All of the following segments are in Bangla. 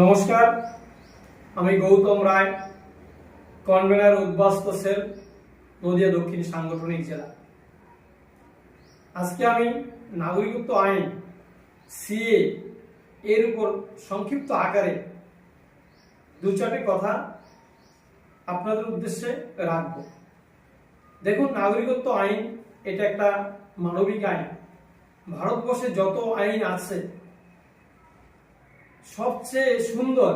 নমস্কার, আমি গৌতম রায়, কনভেনার উদ্বাস্তু সেল, নদিয়া দক্ষিণ সাংগঠনিক জেলা। আজকে আমি নাগরিকত্ব আইন সিএ এর উপর সংক্ষিপ্ত আকারে দু চারটি কথা আপনাদের উদ্দেশ্যে রাখব। দেখুন, নাগরিকত্ব আইন এটা একটা মানবিক আইন। ভারতবর্ষে যত আইন আছে সবচেয়ে সুন্দর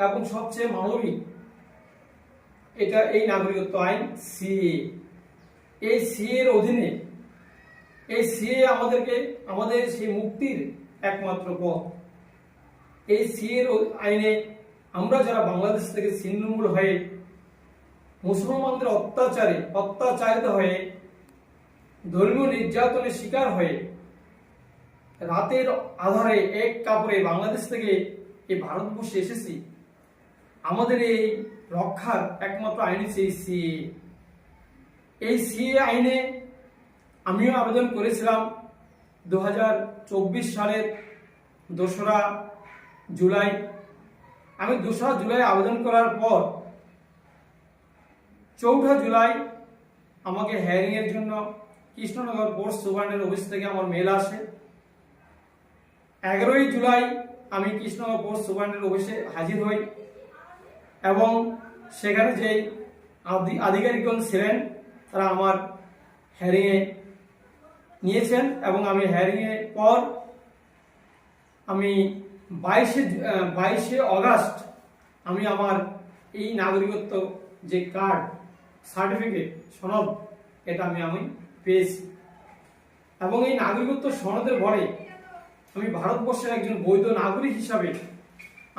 এবং সবচেয়ে মানবিক এটা এই নাগরিকত্ব আইন সিএ। এই সিএ এর অধীনে এই সিএ আমাদের সেই মুক্তির একমাত্র পথ। এই সিএ এর আইনে আমরা যারা বাংলাদেশ থেকে ছিন্নমূল হয়ে মুসলমানদের অত্যাচারিত হয়ে ধর্মীয় নির্যাতনের শিকার হয়ে রাতের আধারে এক কাপড়ে বাংলাদেশ থেকে এই ভারতবর্ষে এসেছি, আমাদের এই রক্ষার একমাত্র আইন হচ্ছে এই সিএ। এই সিএ আইনে আমিও আবেদন করেছিলাম 2024 সালের 2রা জুলাই। আমি 2রা জুলাই আবেদন করার পর 4ঠা জুলাই আমাকে হেয়ারিং এর জন্য কৃষ্ণনগর পোস্ট সুপারিনটেন্ডেন্ট অফিস থেকে আমার মেল আসে। 11ই জুলাই আমি কৃষ্ণনগর পোস্ট সুপারিনটেন্ডেন্ট অফিসে হাজির হই এবং সেখানে যে আধিকারিকগণ ছিলেন তারা আমার হেয়ারিংয়ে নিয়েছেন এবং আমি হেয়ারিংয়ের পর আমি 22শে অগাস্ট আমি আমার এই নাগরিকত্ব যে কার্ড সার্টিফিকেট সনদ এটা আমি পেয়েছি এবং এই নাগরিকত্ব সনদের পরে আমি ভারতবর্ষের একজন বৈধ নাগরিক হিসাবে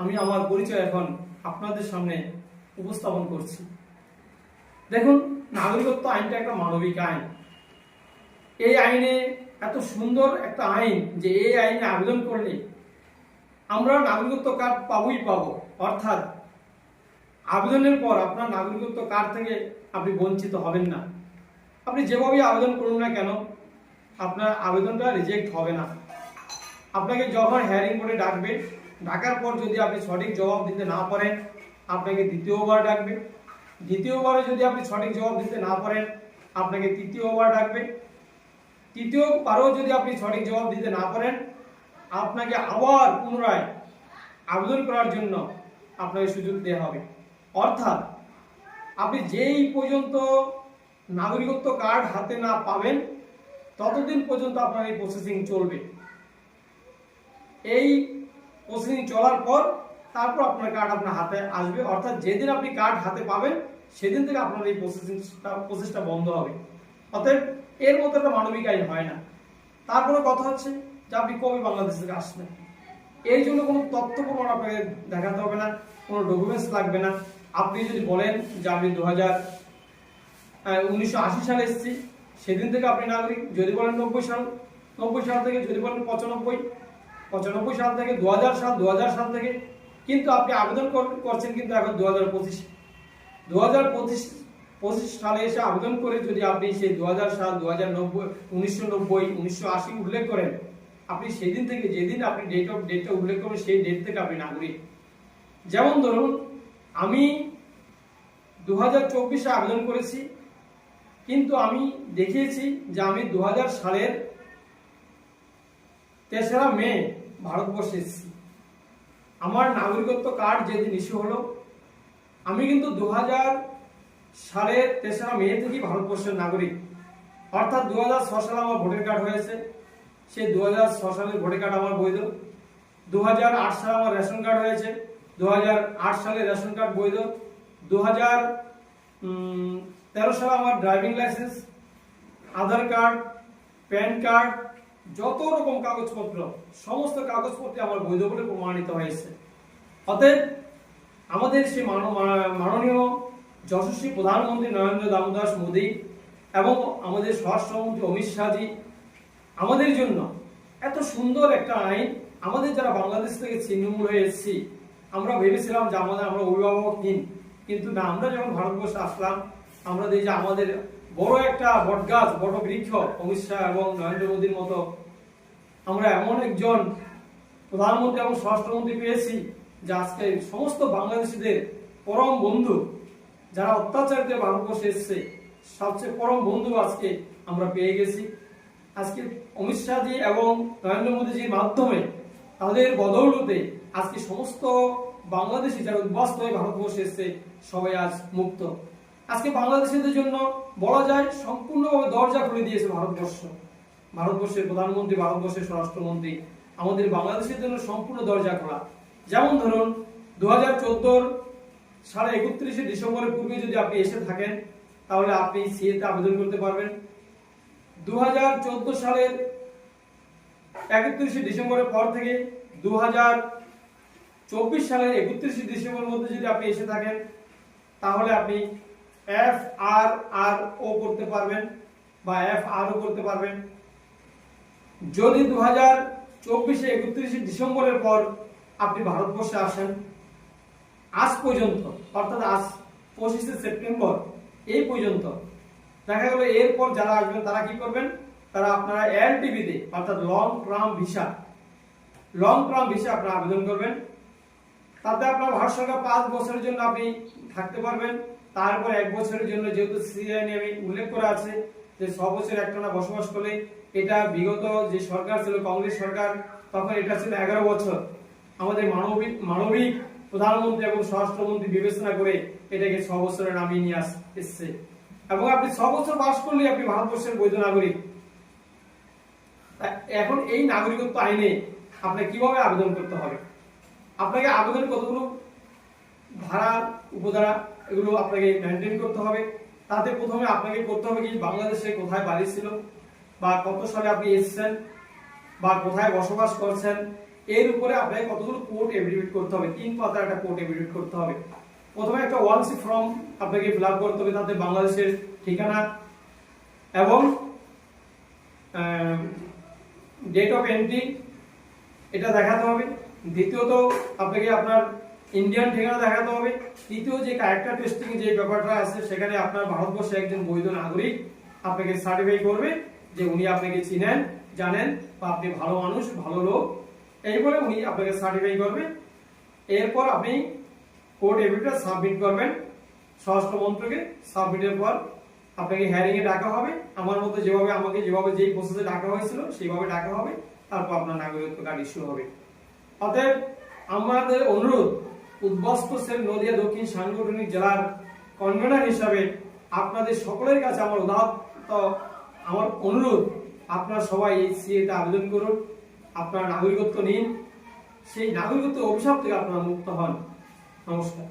আমি আমার পরিচয় এখন আপনাদের সামনে উপস্থাপন করছি। দেখুন, নাগরিকত্ব আইনটা একটা মানবিক আইন। এই আইনে এত সুন্দর একটা আইন যে এই আইনে আবেদন করলে আমরা নাগরিকত্ব কার্ড পাবোই পাবো, অর্থাৎ আবেদনের পর আপনার নাগরিকত্ব কার্ড থেকে আপনি বঞ্চিত হবেন না। আপনি যেভাবেই আবেদন করুন না কেন আপনার আবেদনটা রিজেক্ট হবে না। আপনাকে যখন হেয়ারিং করে ডাকবে, ডাকার পর যদি আপনি সঠিক জবাব দিতে না পারেন আপনাকে দ্বিতীয়বার ডাকবে। দ্বিতীয়বারে যদি আপনি সঠিক জবাব দিতে না পারেন আপনাকে তৃতীয়বার ডাকবে। তৃতীয়বারও যদি আপনি সঠিক জবাব দিতে না পারেন আপনাকে আবার পুনরায় আবেদন করার জন্য আপনাকে সুযোগ দেওয়া হবে। অর্থাৎ আপনি যেই পর্যন্ত নাগরিকত্ব কার্ড হাতে না পাবেন ততদিন পর্যন্ত আপনার এই প্রসেসিং চলবে। এই প্রসেসিং চলার পর তারপর আপনার কার্ড আপনার হাতে আসবে, অর্থাৎ যেদিন আপনি কার্ড হাতে পাবেন সেদিন থেকে আপনার এই প্রসেসটা বন্ধ হবে। অতএব এর মতো একটা মানবিক আইন হয় না। তারপরে কথা হচ্ছে যে আপনি কবে বাংলাদেশ থেকে আসবেন, এই জন্য কোনো তথ্য প্রমাণ আপনাকে দেখাতে হবে না, কোনো ডকুমেন্টস লাগবে না। আপনি যদি বলেন যে আমি 1980 সালে এসেছি সেদিন থেকে আপনি নাগরিক, যদি বলেন 90 সাল থেকে, যদি বলেন 95 সাল থেকে, 2000 সাল থেকে, কিন্তু আপনি আবেদন করছেন কিন্তু এখন 2025 সালে এসে আবেদন করে যদি আপনি সেই 2000 সাল, 2090, 1990, 1980 উল্লেখ করেন, আপনি সেদিন থেকে যেদিন আপনি ডেটটা উল্লেখ করবেন সেই ডেট থেকে আপনি নাগরিক। যেমন ধরুন আমি 2024 আবেদন করেছি, কিন্তু আমি দেখিয়েছি যে আমি 2000 সালের 3রা মে ভারতবর্ষে এসেছি। আমার নাগরিকত্ব কার্ড যেদিন ইস্যু হলো আমি কিন্তু 2000 সালের 3রা মে থেকেই ভারতবর্ষের নাগরিক। অর্থাৎ 2006 সালে আমার ভোটার কার্ড হয়েছে, সেই 2006 সালের ভোটার কার্ড আমার বৈধ। 2008 সালে আমার রেশন কার্ড হয়েছে, 2008 সালের রেশন কার্ড বৈধ। 2013 সালে আমার ড্রাইভিং লাইসেন্স, আধার কার্ড, প্যান কার্ড, যত রকম কাগজপত্র সমস্ত কাগজপত্র আমার বৈধ বলে প্রমাণিত হয়েছে। অতএব আমাদের সেই মাননীয় যশস্বী প্রধানমন্ত্রী নরেন্দ্র দামোদর মোদী এবং আমাদের স্বরাষ্ট্রমন্ত্রী অমিত শাহজি আমাদের জন্য এত সুন্দর একটা আইন, আমাদের যারা বাংলাদেশ থেকে ছিন্নমূল হয়ে এসেছি আমরা ভেবেছিলাম যে আমরা অভিভাবকহীন, কিন্তু না, আমরা যখন ভারতবর্ষে আসলাম আমরা দেখি যে আমাদের বড় একটা বটগাছ, বড় বৃক্ষ অমিত শাহ এবং নরেন্দ্র মোদীর মতো আমরা এমন একজন প্রধানমন্ত্রী এবং স্বরাষ্ট্রমন্ত্রী পেয়েছি যে আজকে সমস্ত বাংলাদেশিদের পরম বন্ধু, যারা অত্যাচারিত ভারতবর্ষে এসেছে, সবচেয়ে পরম বন্ধু আজকে আমরা পেয়ে গেছি। আজকে অমিত শাহজি এবং নরেন্দ্র মোদীজির মাধ্যমে তাদের বদৌলতে আজকে সমস্ত বাংলাদেশি যারা উদ্বাস্ত হয়ে ভারতবর্ষে এসেছে সবাই আজ মুক্ত। আজকে বাংলাদেশিদের জন্য বলা যায় সম্পূর্ণভাবে দরজা খুলে দিয়েছে ভারতবর্ষের প্রধানমন্ত্রী, ভারতবর্ষের স্বরাষ্ট্রমন্ত্রী, আমাদের বাংলাদেশের জন্য সম্পূর্ণ দরজা খোলা। যেমন ধরুন 2014 সালে 31শে ডিসেম্বরের পূর্বে যদি আপনি এসে থাকেন তাহলে আপনি সিএতে আবেদন করতে পারবেন। 2014 সালের 31শে ডিসেম্বরের পর থেকে 2024 সালের 31শে ডিসেম্বরের মধ্যে যদি আপনি এসে থাকেন তাহলে আপনি FRRO করতে পারবেন বা FRO করতে পারবেন। যদি 2024-এ 31শে ডিসেম্বরের পর আপনি ভারতবর্ষে আসেন, আজ পর্যন্ত অর্থাৎ আজ 25শে সেপ্টেম্বর এই পর্যন্ত দেখা গেল, এরপর যারা আসবেন তারা কি করবেন, তারা আপনারা LTV-তে অর্থাৎ লং টার্ম ভিসা আপনারা আবেদন করবেন। তাতে আপনার ভারত সরকার 5 বছরের জন্য আপনি থাকতে পারবেন। তারপর 1 বছরের জন্য, যেহেতু সিআইএ উল্লেখ করা আছে যে 6 বছর একটানা বসবাস করলে, এটা বিগত যে সরকার ছিল কংগ্রেস সরকার, তখন এটা ছিল 11 বছর। আমাদের মানবিক প্রধানমন্ত্রী এবং স্বরাষ্ট্রমন্ত্রী বিবেচনা করে এটাকে 6 বছরে নামিয়ে নিয়ে এসছে, এবং আপনি 6 বছর বাস করলে আপনি ভারতবর্ষের বৈধ নাগরিক। এখন এই নাগরিকত্ব আইনে আপনাকে কিভাবে আবেদন করতে হবে, আপনাকে আবেদন কতগুলো ধারা উপধারা এগুলো আপনাকে মেনটেন করতে হবে। তাতে প্রথমে আপনাকে করতে হবে কি, বাংলাদেশে কোথায় বাড়ি ছিল বা কত সালে আপনি এসেছেন বা কোথায় বসবাস করছেন, এর উপরে আপনাকে কতগুলো কোর্ট এফিডেভিট করতে হবে। 3 পাতার একটা কোর্ট এফিডেভিট করতে হবে। প্রথমে একটা 1C ফর্ম আপনাকে ফিল আপ করতে হবে, তাতে বাংলাদেশের ঠিকানা এবং ডেট অফ এন্ট্রি এটা দেখাতে হবে। দ্বিতীয়ত আপনাকে আপনার ইন্ডিয়ান ঠিকানা দেখাতে হবে। তৃতীয় যে ক্যারেক্টার টেস্টিং যে ব্যাপারটা আছে, সেখানে আপনার ভারতবর্ষে একজন বৈধ নাগরিক আপনাকে সার্টিফাই করবে যে উনি আপনাকে চিনেন, জানেন বা আপনি ভালো মানুষ, ভালো লোক, এই বলে উনি আপনাকে সার্টিফাই করবে। এরপর আপনি কোর্ট এফিডেভিট সাবমিট করবেন স্বরাষ্ট্র মন্ত্রকে। সাবমিটের পর আপনাকে হিয়ারিং এ ডাকা হবে। আমার মতে যেভাবে যেই প্রসেসে ডাকা হয়েছিল সেইভাবে ডাকা হবে। তারপর আপনার নাগরিকত্ব কার্ড ইস্যু হবে। অতএব আমাদের অনুরোধ, উদ্বাস্তু সেল নদিয়া দক্ষিণ সাংগঠনিক জেলার কনভেনর হিসাবে আপনাদের সকলের কাছে আমার অনুরোধ, আপনারা সবাই এই সিএতে আবেদন করুন, আপনার নাগরিকত্ব নিন, সেই নাগরিকত্ব অভিশাপ থেকে আপনারা মুক্ত হন। নমস্কার।